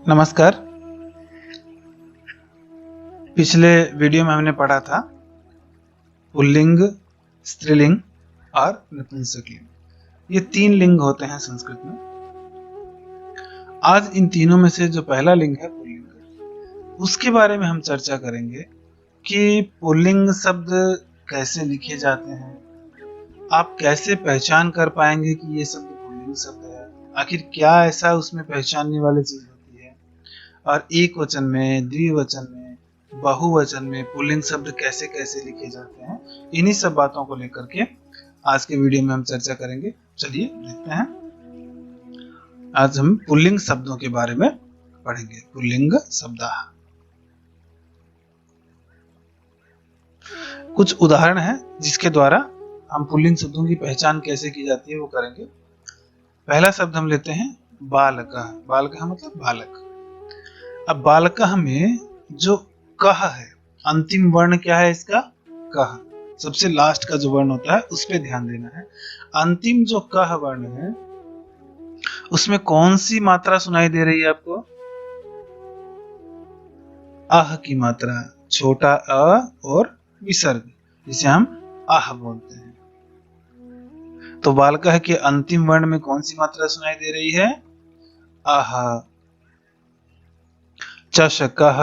नमस्कार। पिछले वीडियो में हमने पढ़ा था पुल्लिंग, स्त्रीलिंग और नपुंसकलिंग। ये 3 लिंग होते हैं संस्कृत में। आज इन तीनों में से जो पहला लिंग है पुल्लिंग, उसके बारे में हम चर्चा करेंगे कि पुल्लिंग शब्द कैसे लिखे जाते हैं, आप कैसे पहचान कर पाएंगे कि ये शब्द पुल्लिंग शब्द है, आखिर क्या ऐसा उसमें पहचानने वाली चीज होती है, और एक वचन में, द्विवचन में, बहुवचन में पुल्लिंग शब्द कैसे कैसे लिखे जाते हैं। इन्हीं सब बातों को लेकर के आज के वीडियो में हम चर्चा करेंगे। चलिए देखते हैं। आज हम पुल्लिंग शब्दों के बारे में पढ़ेंगे। पुल्लिंग शब्द, कुछ उदाहरण हैं जिसके द्वारा हम पुल्लिंग शब्दों की पहचान कैसे की जाती है वो करेंगे। पहला शब्द हम लेते हैं बालकः। बालकः मतलब बालक। अब बालकः में जो कः है, अंतिम वर्ण क्या है इसका? कः। सबसे लास्ट का जो वर्ण होता है उस पे ध्यान देना है। अंतिम जो कः वर्ण है उसमें कौन सी मात्रा सुनाई दे रही है आपको? अह की मात्रा, छोटा अ और विसर्ग, जिसे हम आह बोलते हैं। तो बालकः के अंतिम वर्ण में कौन सी मात्रा सुनाई दे रही है? आह। चषकः,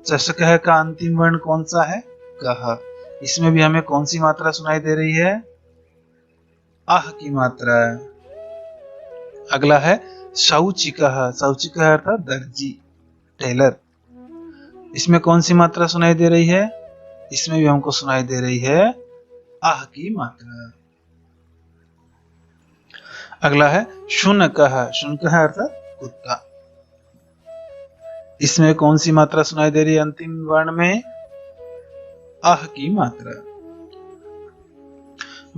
चषकः का अंतिम वर्ण कौन सा है? कः। इसमें भी हमें कौन सी मात्रा सुनाई दे रही है? आह की मात्रा। अगला है शौचिकः। शौचिकः अर्थात दर्जी, टेलर। इसमें कौन सी मात्रा सुनाई दे रही है? इसमें भी हमको सुनाई दे रही है आह की मात्रा। अगला है शुनकः। शुनकः अर्थात कुत्ता। इसमें कौन सी मात्रा सुनाई दे रही है अंतिम वर्ण में? आह की मात्रा।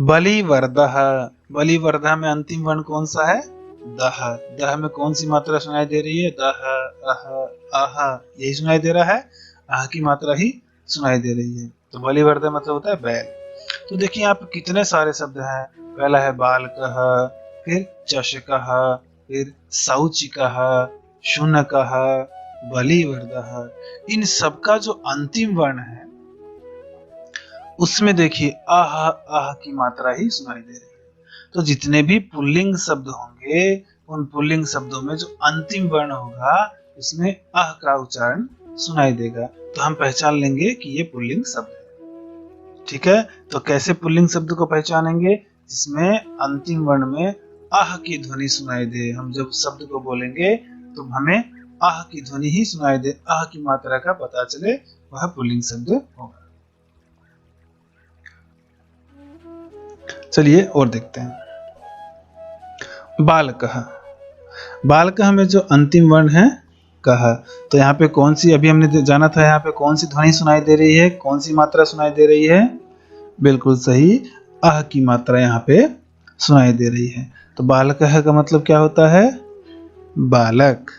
बलिवर्दः। बलिवर्दः में अंतिम वर्ण कौन सा है? दः। दः में कौन सी मात्रा सुनाई दे रही है? दः, अह, आह, यही सुनाई दे रहा है। आह की मात्रा ही सुनाई दे रही है। तो बलिवर्दः मतलब होता है बैल। तो देखिए यहाँ पे कितने सारे शब्द हैं। पहला है बालकः, फिर चषकः, फिर शौचिकः, शुनकः, बलिवर्दः। इन सबका जो अंतिम वर्ण है उसमें देखिए आह आह की मात्रा ही सुनाई दे रही है। तो जितने भी पुल्लिंग शब्द होंगे उन पुल्लिंग शब्दों में जो अंतिम वर्ण होगा उसमें आह का उच्चारण सुनाई देगा। तो हम पहचान लेंगे कि ये पुल्लिंग शब्द है। ठीक है, तो कैसे पुल्लिंग शब्द को पहचानेंगे? जिसमें अंतिम वर्ण में आह की ध्वनि सुनाई दे। हम जब शब्द को बोलेंगे तो हमें आह की ध्वनि ही सुनाई दे, आह की मात्रा का पता चले, वह पुल्लिंग शब्द होगा। चलिए और देखते हैं। बालकः। बालकः में जो अंतिम वर्ण है कः, तो यहाँ पे कौन सी, अभी हमने जाना था यहाँ पे कौन सी ध्वनि सुनाई दे रही है, कौन सी मात्रा सुनाई दे रही है? बिल्कुल सही, आह की मात्रा यहाँ पे सुनाई दे रही है। तो बालकः का मतलब क्या होता है? बालक।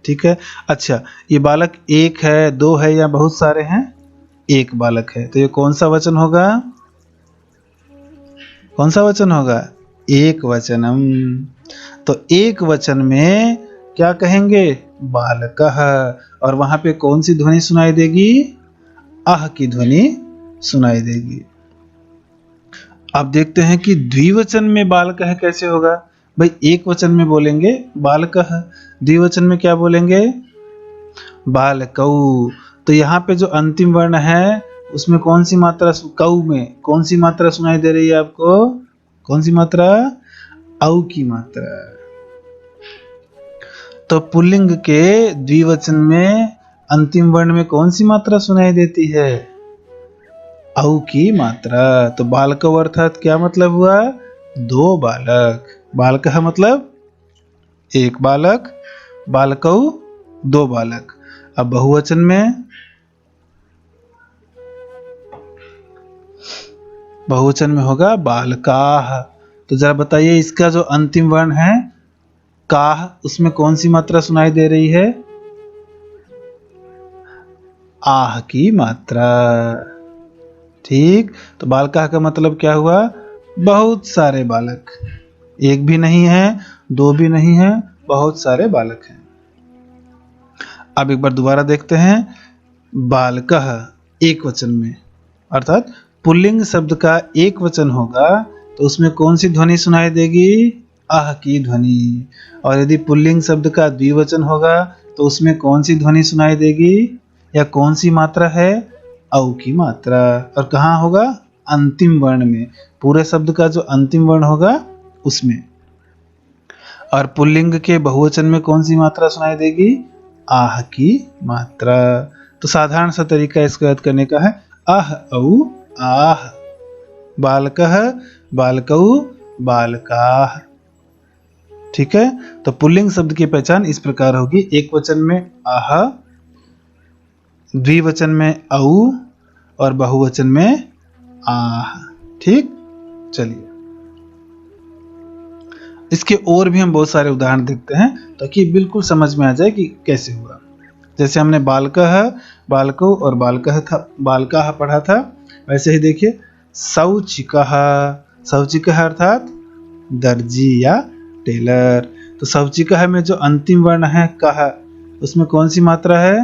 ठीक है। अच्छा, ये बालक एक है, दो है या बहुत सारे हैं? एक बालक है। तो ये कौन सा वचन होगा? कौन सा वचन होगा? एक वचनम। तो एक वचन में क्या कहेंगे? बालकः। और वहां पे कौन सी ध्वनि सुनाई देगी? आह की ध्वनि सुनाई देगी। अब देखते हैं कि द्विवचन में बालकः कैसे होगा। भाई एक वचन में बोलेंगे बालकः, द्विवचन में क्या बोलेंगे? बालकौ। तो यहाँ पे जो अंतिम वर्ण है उसमें कौन सी मात्रा, कौ में कौन सी मात्रा सुनाई दे रही है आपको? कौन सी मात्रा? औ की मात्रा। तो पुल्लिंग के द्विवचन में अंतिम वर्ण में कौन सी मात्रा सुनाई देती है? औ की मात्रा। तो बालकौ अर्थात क्या मतलब हुआ? दो बालक। बालकः मतलब एक बालक, बालकौ दो बालक। अब बहुवचन में, बहुवचन में होगा बालकाः। तो जरा बताइए इसका जो अंतिम वर्ण है काः, उसमें कौन सी मात्रा सुनाई दे रही है? आह की मात्रा। ठीक, तो बालकाः का मतलब क्या हुआ? बहुत सारे बालक। एक भी नहीं है, दो भी नहीं है, बहुत सारे बालक हैं। अब एक बार दोबारा देखते हैं। बालकः एक वचन में, अर्थात पुल्लिंग शब्द का एक वचन होगा तो उसमें कौन सी ध्वनि सुनाई देगी? आह की ध्वनि। और यदि पुल्लिंग शब्द का द्विवचन होगा तो उसमें कौन सी ध्वनि सुनाई देगी या कौन सी मात्रा है? औ की मात्रा। और कहाँ होगा? अंतिम वर्ण में, पूरे शब्द का जो अंतिम वर्ण होगा उसमें। और पुल्लिंग के बहुवचन में कौन सी मात्रा सुनाई देगी? आह की मात्रा। तो साधारण सा तरीका इसको याद करने का है, आह औ आह, बालकः बालकौ बालकाः। ठीक है, तो पुल्लिंग शब्द की पहचान इस प्रकार होगी, एक वचन में आह, द्विवचन में औ और बहुवचन में आह। ठीक, चलिए इसके और भी हम बहुत सारे उदाहरण देखते हैं ताकि बिल्कुल समझ में आ जाए कि कैसे हुआ। जैसे हमने बालकः, बालकौ और बालकाः पढ़ा था, वैसे ही देखिए शौचिकः। शौचिकः अर्थात दर्जी या टेलर। तो शौचिकः में जो अंतिम वर्ण है कः, उसमें कौन सी मात्रा है?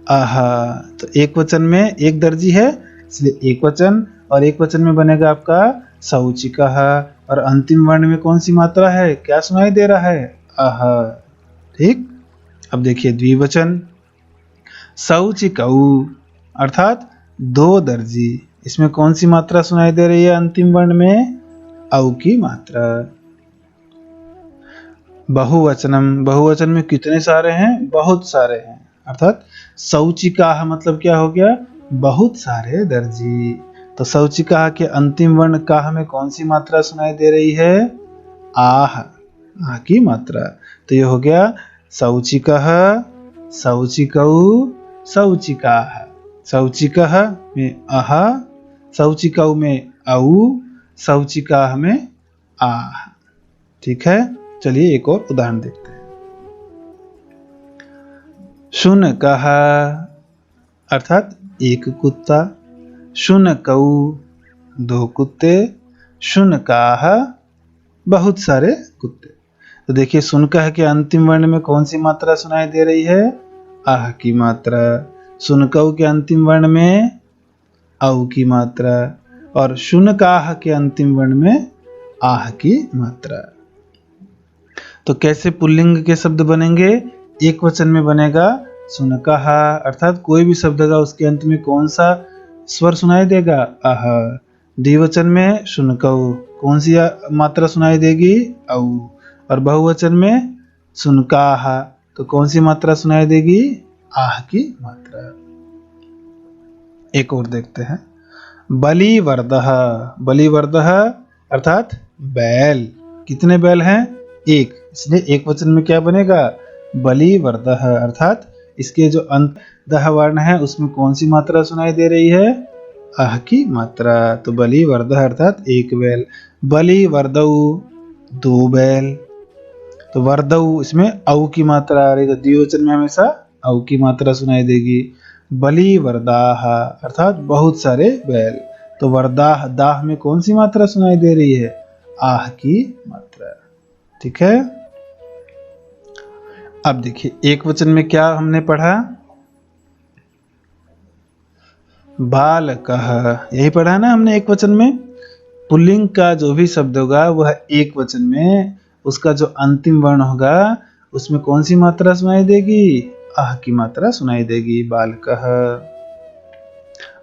आहा। तो एक वचन में एक दर्जी है इसलिए एक वचन, और एक वचन में बनेगा आपका शौचिकः, और अंतिम वर्ण में कौन सी मात्रा है? क्या सुनाई दे रहा है? आहा। ठीक, अब देखिए द्विवचन शौचिकौ, अर्थात दो दर्जी, इसमें कौन सी मात्रा सुनाई दे रही है अंतिम वर्ण में? औ की मात्रा। बहुवचनम, बहुवचन में कितने सारे हैं? बहुत सारे हैं, अर्थात शौचिकाः मतलब क्या हो गया? बहुत सारे दर्जी। तो शौचिकाः के अंतिम वर्ण काः में कौन सी मात्रा सुनाई दे रही है? आह, आह की मात्रा। तो ये हो गया शौचिकः, शौचिकौ, शौचिकाः। शौचिकः में अह, शौचिकौ में औ, शौचिकाः में आह। ठीक है, चलिए एक और उदाहरण देखते हैं। शुनकः अर्थात एक कुत्ता, शुनकौ दो कुत्ते, शुनकाः बहुत सारे कुत्ते। तो देखिए शुनकः के अंतिम वर्ण में कौन सी मात्रा सुनाई दे रही है? आह की मात्रा। शुनकौ के अंतिम वर्ण में औ की मात्रा, और शुनकाः के अंतिम वर्ण में आह की मात्रा। तो कैसे पुल्लिंग के शब्द बनेंगे? एक वचन में बनेगा शुनकः, अर्थात कोई भी शब्द होगा उसके अंत में कौन सा स्वर सुनाई देगा? आह। द्विवचन में शुनकौ, कौन सी मात्रा सुनाई देगी? औ। और बहुवचन में शुनकाः, तो कौन सी मात्रा सुनाई देगी? आह की मात्रा। एक और देखते हैं, बलिवर्दः। बलिवर्दः अर्थात बैल, कितने बैल हैं? एक, इसलिए एक वचन में क्या बनेगा? बलिवर्दः, अर्थात इसके जो अंत दह वर्ण है उसमें कौन सी मात्रा सुनाई दे रही है? आह की मात्रा। तो बलिवर्दः अर्थात एक बैल। बलिवर्दौ दो बैल। तो वर्दौ इसमें औ की मात्रा आ रही है, तो द्विवचन में हमेशा औ की मात्रा सुनाई देगी। बलिवर्दाः अर्थात बहुत सारे बैल। तो वर्दाः, दाह में कौन सी मात्रा सुनाई दे रही है? आह की मात्रा। ठीक है, अब देखिए एक वचन में क्या हमने पढ़ा? बालकः, यही पढ़ा ना हमने एक वचन में। पुल्लिंग का जो भी शब्द होगा वह एक वचन में, उसका जो अंतिम वर्ण होगा उसमें कौन सी मात्रा सुनाई देगी? आह की मात्रा सुनाई देगी। बालकः,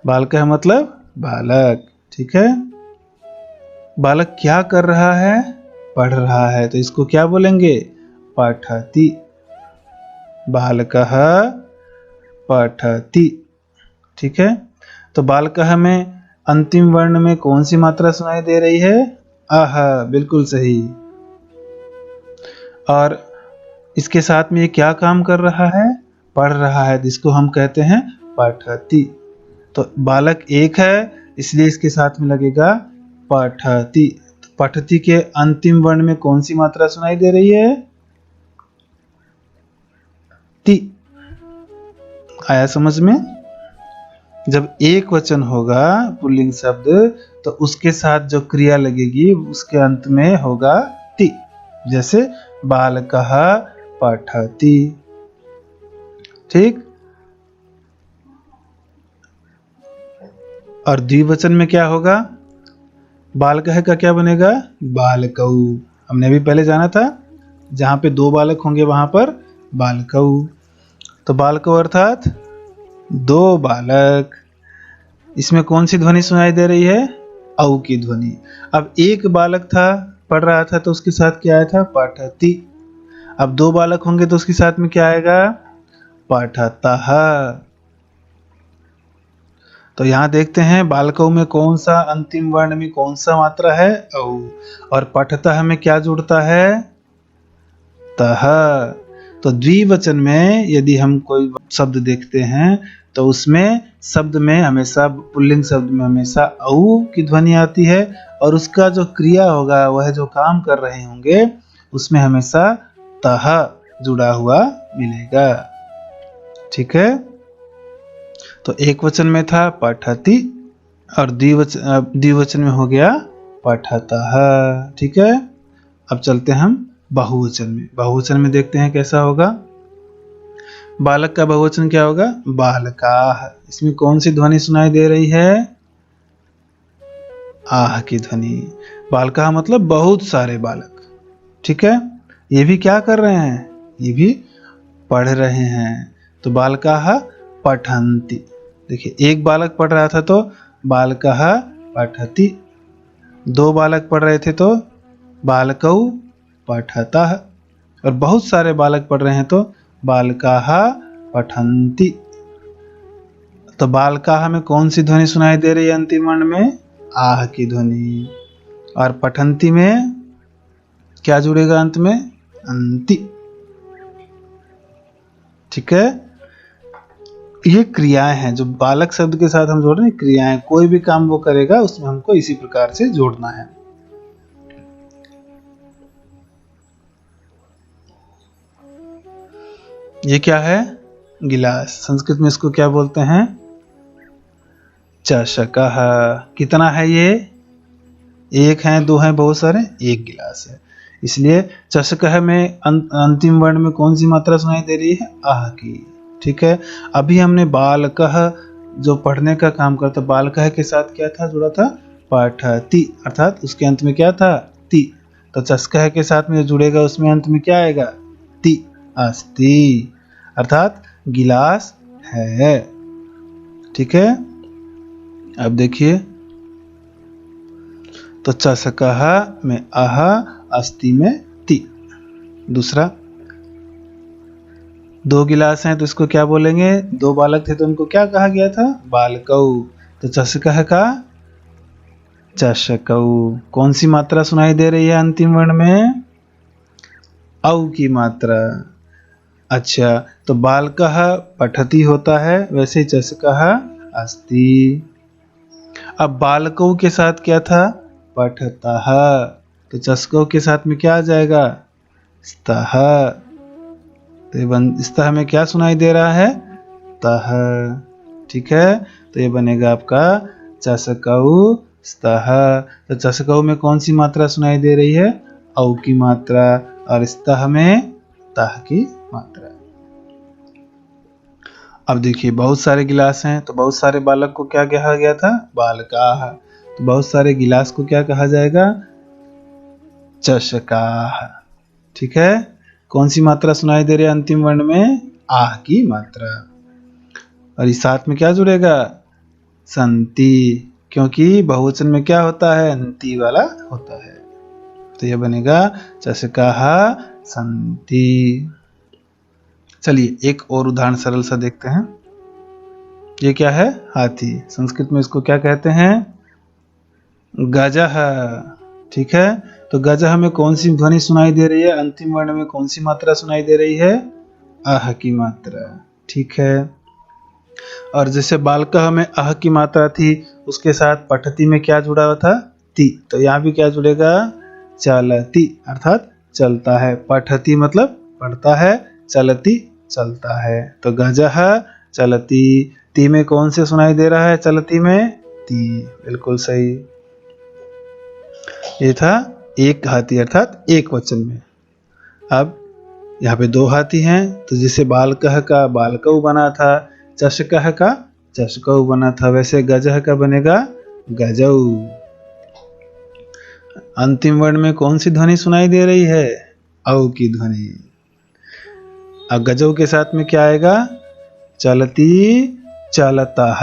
बालकः मतलब बालक। ठीक है, बालक क्या कर रहा है? पढ़ रहा है, तो इसको क्या बोलेंगे? पठति। बालकः पठति। ठीक है, तो बालकः में अंतिम वर्ण में कौन सी मात्रा सुनाई दे रही है? आह, बिल्कुल सही। और इसके साथ में ये क्या काम कर रहा है? पढ़ रहा है, जिसको हम कहते हैं पठति। तो बालक एक है इसलिए इसके साथ में लगेगा पठति। तो पठति के अंतिम वर्ण में कौन सी मात्रा सुनाई दे रही है? ति। आया समझ में? जब एक वचन होगा पुल्लिंग शब्द तो उसके साथ जो क्रिया लगेगी उसके अंत में होगा ति। जैसे बालकः पठति, ठीक। और द्विवचन में क्या होगा? बालकः का क्या बनेगा? बालकौ। हमने भी पहले जाना था, जहां पे दो बालक होंगे वहां पर बालकौ। तो बालकौ अर्थात दो बालक। इसमें कौन सी ध्वनि सुनाई दे रही है? औ की ध्वनि। अब एक बालक था, पढ़ रहा था, तो उसके साथ क्या आया था? पठति। अब दो बालक होंगे तो उसके साथ में क्या आएगा? पठतः। तो यहाँ देखते हैं बालकों में कौन सा अंतिम वर्ण में कौन सा मात्रा है? औ। और पठतः में क्या जुड़ता है? तः। तो द्विवचन में यदि हम कोई शब्द देखते हैं तो उसमें शब्द में हमेशा, पुल्लिंग शब्द में हमेशा औ की ध्वनि आती है, और उसका जो क्रिया होगा, वह जो काम कर रहे होंगे, उसमें हमेशा तः जुड़ा हुआ मिलेगा। ठीक है। तो एक वचन में था पठति, और द्विवचन में हो गया पठतः। ठीक है। अब चलते हैं हम बहुवचन में। बहुवचन में देखते हैं कैसा होगा। बालक का बहुवचन क्या होगा? बालकाः। इसमें कौन सी ध्वनि सुनाई दे रही है? आह की ध्वनि। बालकाः मतलब बहुत सारे बालक। ठीक है। ये भी क्या कर रहे हैं? ये भी पढ़ रहे हैं। तो बालकाः पठन्ति। देखिए, एक बालक पढ़ रहा था तो बालकाः पठति। दो बालक पढ़ रहे थे तो बालकौ पठतः। और बहुत सारे बालक पढ़ रहे हैं तो बालकाः पठन्ति। तो बालकाः में कौन सी ध्वनि सुनाई दे रही है अंतिम वर्ण में? आह की ध्वनि। और पठन्ति में क्या जुड़ेगा अंत में? अन्ति। ठीक है। ये क्रियाएं हैं जो बालक शब्द के साथ हम जोड़ रहे हैं। क्रियाएं, कोई भी काम वो करेगा उसमें हमको इसी प्रकार से जोड़ना है। ये क्या है? गिलास। संस्कृत में इसको क्या बोलते हैं? चषकः। कितना है ये? एक है, दो है, बहुत सारे? एक गिलास है। इसलिए चषकः में अंतिम वर्ण में कौन सी मात्रा सुनाई दे रही है? आह की। ठीक है। अभी हमने बालकः जो पढ़ने का काम करता, बालकः के साथ क्या था जुड़ा था? पठति, अर्थात उसके अंत में क्या था? ति। तो चषकः के साथ में जो जुड़ेगा उसमें अंत में क्या आएगा? ति। अस्ति, अर्थात गिलास है। ठीक है। अब देखिए, तो चषकः में अह, अस्ति में ति। दूसरा, दो गिलास हैं तो इसको क्या बोलेंगे? दो बालक थे तो उनको क्या कहा गया था? बालकौ। तो चषकः का चषकौ। कौन सी मात्रा सुनाई दे रही है अंतिम वर्ण में? औ की मात्रा। अच्छा, तो बालकः पठति होता है, वैसे चषकः अस्ति। अब बालकों के साथ क्या था? पठतः। तो चषकों के साथ में क्या आ जाएगा? स्तः। तो स्तः में क्या सुनाई दे रहा है? तः। ठीक है। तो ये बनेगा आपका चषकौ स्तः। तो चषकौ में कौन सी मात्रा सुनाई दे रही है? औ की मात्रा। और स्तः में तः की मात्रा। अब देखिए, बहुत सारे गिलास हैं तो बहुत सारे बालक को क्या कहा गया था? बालकाः। तो बहुत सारे गिलास को क्या कहा जाएगा? चषकाः। ठीक है। कौन सी मात्रा सुनाई दे रही है अंतिम वर्ण में? आह की मात्रा। और इस साथ में क्या जुड़ेगा? संति, क्योंकि बहुवचन में क्या होता है? अंति वाला होता है। तो यह बनेगा चषकाः संति। चलिए एक और उदाहरण सरल सा देखते हैं। ये क्या है? हाथी। संस्कृत में इसको क्या कहते हैं? गजः। ठीक है। तो गजः में कौन सी ध्वनि सुनाई दे रही है? अंतिम वर्ण में कौन सी मात्रा सुनाई दे रही है? आह की मात्रा। ठीक है। और जैसे बालकः में आह की मात्रा थी, उसके साथ पठति में क्या जुड़ा हुआ था? ति। तो यहाँ भी क्या जुड़ेगा? चलति, अर्थात चलता है। पठति मतलब पढ़ता है, चलति चलता है। तो गजः चलति। ति में कौन से सुनाई दे रहा है? चलति में ति। बिल्कुल सही। ये था एक हाथी, अर्थात एक वचन में। अब यहाँ पे 2 हाथी हैं, तो जैसे बालकः का बालकौ बना था, चषकः का चषकौ बना था, वैसे गजः का बनेगा गजौ। अंतिम वर्ण में कौन सी ध्वनि सुनाई दे रही है? औ की ध्वनि। अब गजौ के साथ में क्या आएगा? चलती चलतः।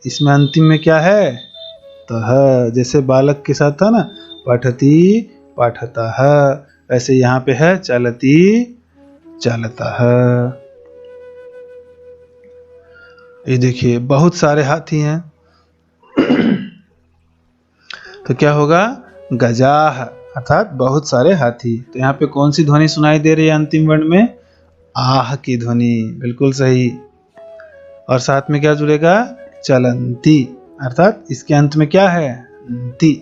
इसमें अंतिम में क्या है? तः। जैसे बालक के साथ था ना, पठती पठतः, वैसे यहाँ पे है चलती चलतः। ये देखिए बहुत सारे हाथी हैं, तो क्या होगा? गजाह, अर्थात बहुत सारे हाथी। तो यहाँ पे कौन सी ध्वनि सुनाई दे रही है अंतिम वर्ण में? आह की ध्वनि, बिल्कुल सही। और साथ में क्या जुड़ेगा? चलंती, अर्थात इसके अंत में क्या है? ती।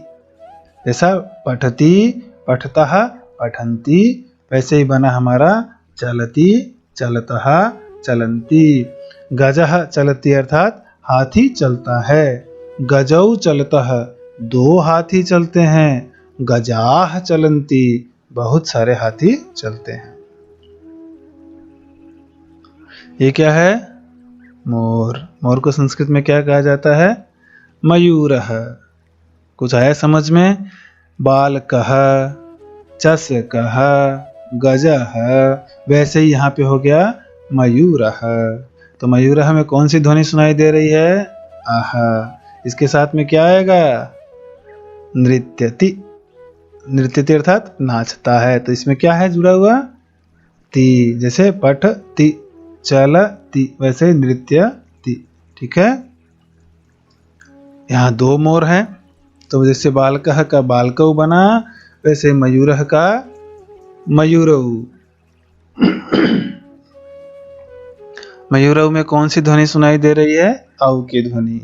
जैसा पठती पठतः पठंती, वैसे ही बना हमारा चलती चलतः चलंती। गजः चलती अर्थात हाथी चलता है। गजौ चलतः 2 हाथी चलते हैं। गजाः चलंती बहुत सारे हाथी चलते हैं। ये क्या है? मोर। मोर को संस्कृत में क्या कहा जाता है? मयूरः। कुछ आया समझ में? बालकः, चषकः, गजः, वैसे ही यहाँ पे हो गया मयूरः। तो मयूरः में कौन सी ध्वनि सुनाई दे रही है? आह। इसके साथ में क्या आएगा? नृत्यति। नृत्यति अर्थात नाचता है, तो इसमें क्या है जुड़ा हुआ? ती। जैसे पठ ती चलती, वैसे नृत्यति। ठीक है। यहाँ 2 मोर हैं, तो जैसे बालकः का बालकौ बना, वैसे मयूरः का मयूरौ। मयूरौ में कौन सी ध्वनि सुनाई दे रही है? औ की ध्वनि।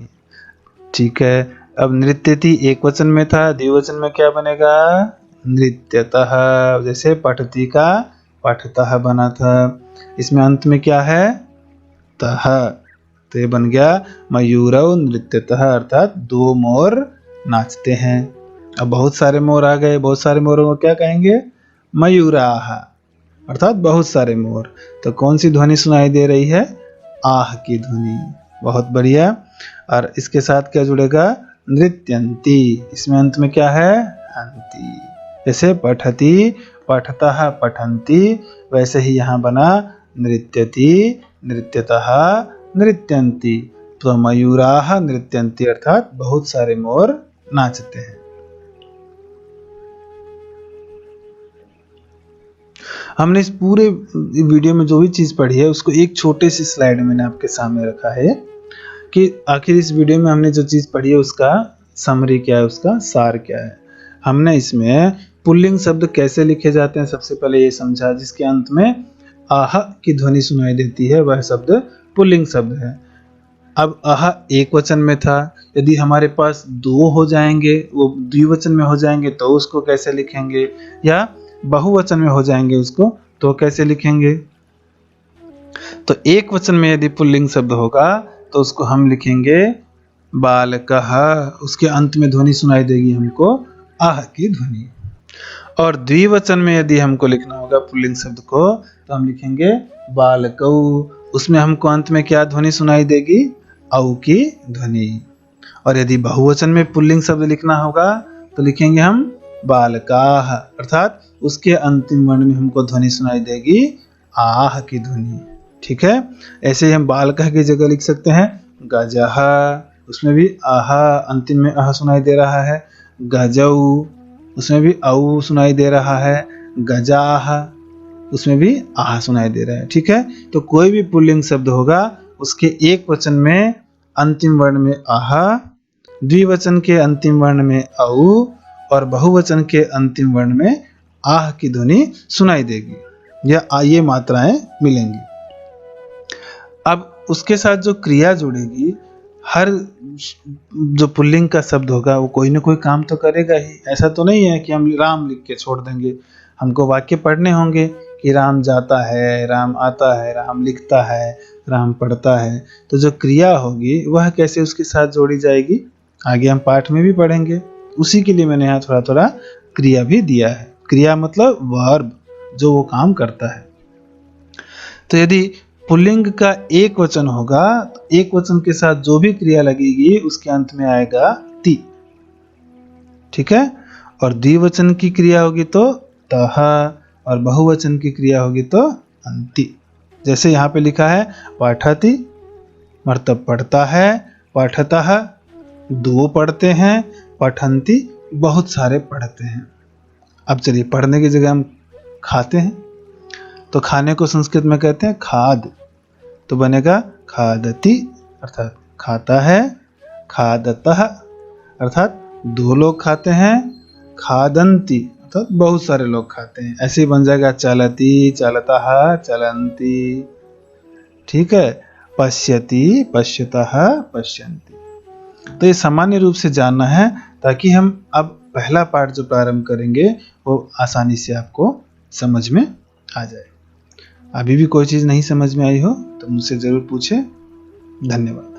ठीक है। अब नृत्यति एक वचन में था, द्विवचन में क्या बनेगा? नृत्यतः। जैसे पठती का पठतः बना था, इसमें अंत में क्या है? तः। तो ये बन गया मयूरौ नृत्यतः, अर्थात 2 मोर नाचते हैं। अब बहुत सारे मोर आ गए, बहुत सारे मोरों को क्या कहेंगे? मयूराः, अर्थात बहुत सारे मोर। तो कौन सी ध्वनि सुनाई दे रही है? आह की ध्वनि। बहुत बढ़िया। और इसके साथ क्या जुड़ेगा? नृत्यंती। इसमें अंत में क्या है? अंती। जैसे पठती पठतः पठंती, वैसे ही यहाँ बना नृत्यति नृत्यतः नृत्यंती। तो मयूराः नृत्यंती अर्थात बहुत सारे मोर नाचते हैं। हमने इस पूरे वीडियो में जो भी चीज पढ़ी है उसको एक छोटे से स्लाइड में मैंने आपके सामने रखा है कि आखिर इस वीडियो में हमने जो चीज पढ़ी है उसका समरी क्या है, उसका सार क्या है। हमने इसमें पुल्लिंग शब्द कैसे लिखे जाते हैं सबसे पहले ये समझा, जिसके अंत में आह की ध्वनि सुनाई देती है वह शब्द पुल्लिंग शब्द है। अब आह एक वचन में था, यदि हमारे पास 2 हो जाएंगे, वो द्विवचन में हो जाएंगे तो उसको कैसे लिखेंगे, या बहुवचन में हो जाएंगे उसको तो कैसे लिखेंगे। तो एक वचन में यदि पुल्लिंग शब्द होगा तो उसको हम लिखेंगे बालकः, उसके अंत में ध्वनि सुनाई देगी हमको आह की ध्वनि। और द्विवचन में यदि हमको लिखना होगा पुल्लिंग शब्द को तो हम लिखेंगे बालकौ, उसमें हमको अंत में क्या ध्वनि सुनाई देगी? औ की ध्वनि। और यदि बहुवचन में पुल्लिंग शब्द लिखना होगा तो लिखेंगे हम बालकाः, अर्थात उसके अंतिम वर्ण में हमको ध्वनि सुनाई देगी आह की ध्वनि। ठीक है। ऐसे ही हम बालकः की जगह लिख सकते हैं गजः, उसमें भी आह अंतिम में आह सुनाई दे रहा है। गजौ, उसमें भी औ सुनाई दे रहा है। गजाः, उसमें भी आह सुनाई दे रहा है। ठीक है। तो कोई भी पुल्लिंग शब्द होगा उसके एक वचन में अंतिम वर्ण में आह, द्विवचन के अंतिम वर्ण में औ और बहुवचन के अंतिम वर्ण में आह की ध्वनि सुनाई देगी, या ये मात्राएं मिलेंगी। अब उसके साथ जो क्रिया जुड़ेगी, हर जो पुल्लिंग का शब्द होगा वो कोई ना कोई काम तो करेगा ही। ऐसा तो नहीं है कि हम राम लिख के छोड़ देंगे, हमको वाक्य पढ़ने होंगे कि राम जाता है, राम आता है, राम लिखता है, राम पढ़ता है। तो जो क्रिया होगी वह कैसे उसके साथ जोड़ी जाएगी आगे हम पाठ में भी पढ़ेंगे। उसी के लिए मैंने यहाँ थोड़ा थोड़ा क्रिया भी दिया है। क्रिया मतलब वर्ब, जो वो काम करता है। तो यदि पुल्लिंग का एक वचन होगा तो एक वचन के साथ जो भी क्रिया लगेगी उसके अंत में आएगा ति, ठीक है। और द्विवचन की क्रिया होगी तो तह, और बहुवचन की क्रिया होगी तो अंति। जैसे यहाँ पे लिखा है पठति, मतलब पढ़ता है, पठतः दो पढ़ते हैं, पठन्ति बहुत सारे पढ़ते हैं। अब चलिए पढ़ने की जगह हम खाते हैं, तो खाने को संस्कृत में कहते हैं खाद, तो बनेगा खादति अर्थात खाता है, खादतः अर्थात दो लोग खाते हैं, खादन्ति अर्थात बहुत सारे लोग खाते हैं। ऐसे ही बन जाएगा चलति, चलतः, चलन्ति, ठीक है। पश्यति, पश्यतः, पश्यन्ति। तो ये सामान्य रूप से जानना है ताकि हम अब पहला पार्ट जो प्रारंभ करेंगे वो आसानी से आपको समझ में आ जाए। अभी भी कोई चीज़ नहीं समझ में आई हो तो मुझसे ज़रूर पूछें। धन्यवाद।